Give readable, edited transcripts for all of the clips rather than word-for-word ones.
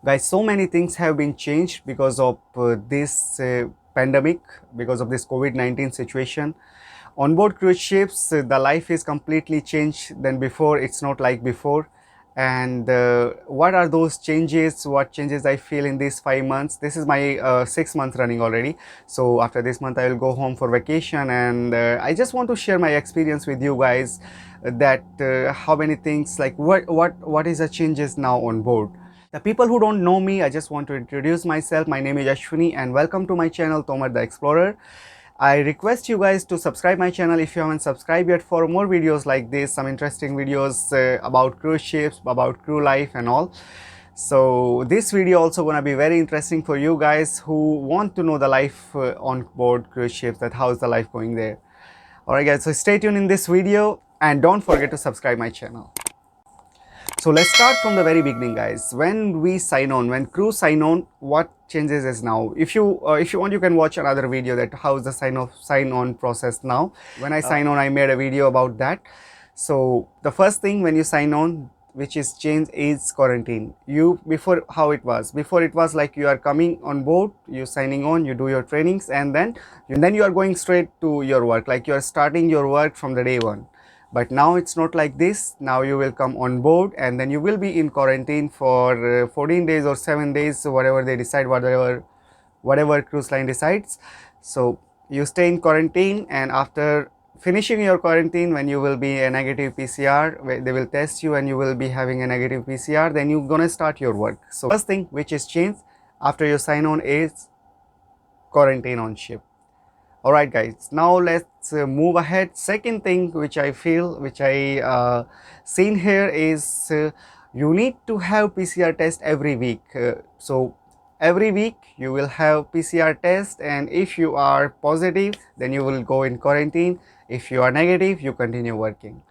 Guys, so many things have been changed because of this pandemic, because of this COVID-19 situation. On board cruise ships, the life is completely changed than before. It's not like before. And what are those changes? What changes I feel in these 5 months? This is my 6 month running already. So after this month, I will go home for vacation, and I just want to share my experience with you guys. That how many things, like what is the changes now on board. The people who don't know me, I just want to introduce myself. My name is Ashwini and welcome to my channel Tomar the Explorer. I request you guys to subscribe my channel if you haven't subscribed yet for more videos like this, some interesting videos about cruise ships, about crew life and all. So this video also gonna be very interesting for you guys who want to know the life on board cruise ships, that how is the life going there. Alright guys, so stay tuned in this video and don't forget to subscribe my channel. So let's start from the very beginning, guys. When we sign on, when crew sign on, what changes is now. If you want, you can watch another video that how is the sign on process now. When I sign on, I made a video about that. So the first thing when you sign on, which is changed, is quarantine. Before, how it was before, it was like you are coming on board, you signing on, you do your trainings, and then you are going straight to your work, like you are starting your work from the day one. But now it's not like this. Now you will come on board and then you will be in quarantine for 14 days or 7 days, whatever they decide, whatever cruise line decides. So you stay in quarantine, and after finishing your quarantine, when you will be a negative PCR, they will test you and you will be having a negative PCR, then you're gonna start your work. So first thing which is changed after you sign on is quarantine on ship. Alright guys, now let's move ahead. Second thing which I feel, which I seen here is you need to have PCR test every week. So every week you will have PCR test, and if you are positive, then you will go in quarantine. If you are negative, you continue working.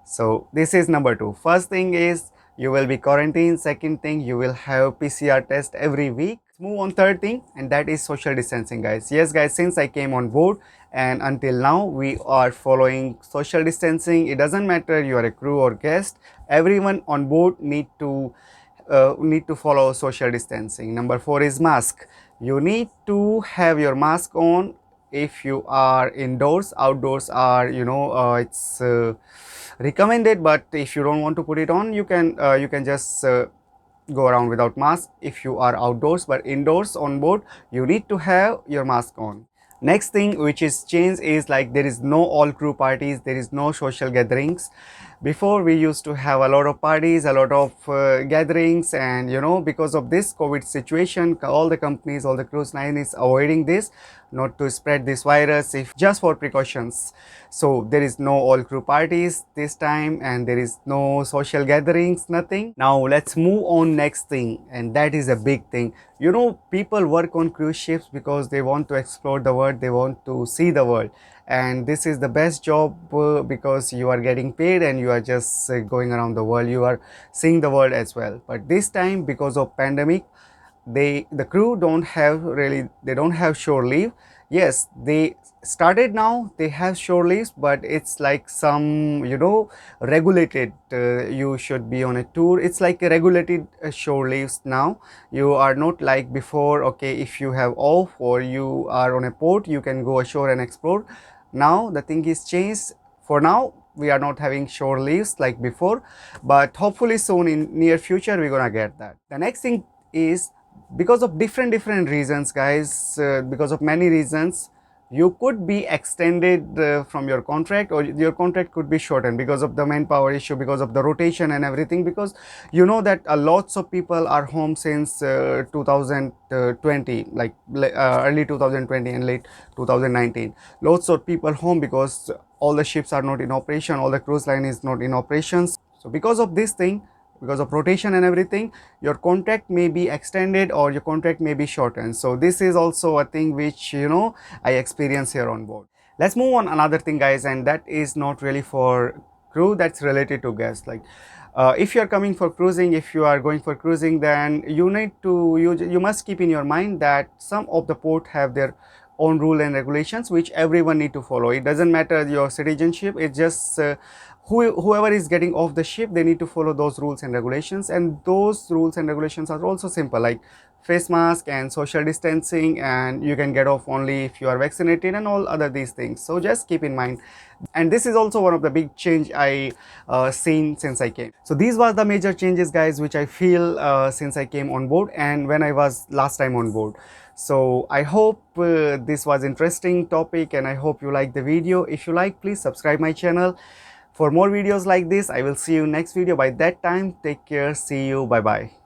So this is number two. First thing is you will be quarantined. Second thing, you will have PCR test every week. Let's move on third thing, and that is social distancing, guys. Yes guys, since I came on board and until now we are following social distancing. It doesn't matter you are a crew or guest, everyone on board need to follow social distancing. Number four is mask. You need to have your mask on if you are indoors. Outdoors are, it's recommended, but if you don't want to put it on, you can just go around without mask if you are outdoors. But indoors on board, you need to have your mask on. Next thing which is changed is, like, there is no all crew parties, there is no social gatherings. Before we used to have a lot of parties, a lot of gatherings, and because of this COVID situation, all the companies, all the cruise line is avoiding this, not to spread this virus, if just for precautions. So there is no all crew parties this time, and there is no social gatherings, nothing. Now let's move on next thing, and that is a big thing. People work on cruise ships because they want to explore the world, they want to see the world, and this is the best job because you are getting paid and you are just going around the world, you are seeing the world as well. But this time, because of pandemic, the crew they don't have shore leave. Yes, they started now, they have shore leaves, but it's like some regulated, you should be on a tour. It's like a regulated shore leaves now. You are not like before, okay, if you have off or you are on a port, you can go ashore and explore. Now the thing is changed. For now we are not having shore leaves like before, but hopefully soon in near future we're gonna get that. The next thing is, because of different reasons, guys, because of many reasons, you could be extended from your contract, or your contract could be shortened because of the manpower issue, because of the rotation and everything. Because that lots of people are home since 2020, like early 2020 and late 2019. Lots of people home because all the ships are not in operation, all the cruise line is not in operations. So because of this thing, because of rotation and everything, your contract may be extended or your contract may be shortened. So this is also a thing which I experience here on board. Let's move on another thing, guys, and that is not really for crew, that's related to guests. Like if you are coming for cruising, if you are going for cruising, then you must keep in your mind that some of the port have their own rule and regulations which everyone need to follow. It doesn't matter your citizenship, it's just whoever is getting off the ship, they need to follow those rules and regulations, and those rules and regulations are also simple, like face mask and social distancing, and you can get off only if you are vaccinated and all other these things. So just keep in mind. And this is also one of the big change I seen since I came. So these were the major changes, guys, which I feel since I came on board and when I was last time on board. So I hope this was interesting topic, and I hope you like the video. If you like, please subscribe my channel for more videos like this. I will see you next video. By that time, take care. See you. Bye bye.